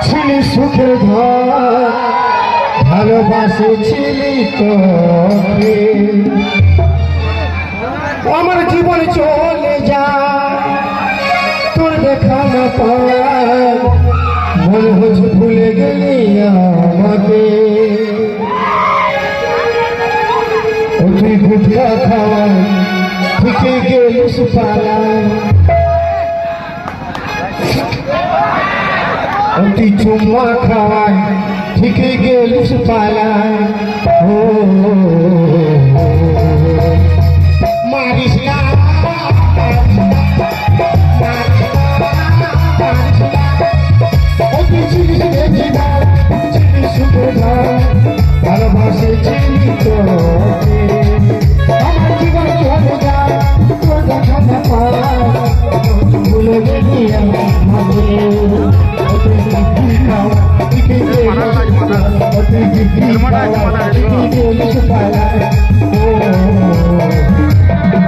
ছিলি সুখের ঘর ভালোবাসেছিলি তোকে আমার জীবন চলে যা তোর দেখা না পায় মনে হচ্ছে ভুলে গেলি আমাকে তুই গুটকা খাওয়াই থেকে গেলিস পালায় তুই চুম্মা খাওয়াই ঠিক গেলিস পালায় ও মারিস না ভালোবাসে চিনি তোকে আমার জীবন চলে যায় তোর দেখা না পায় ভুলে গেলি আমাকে Oh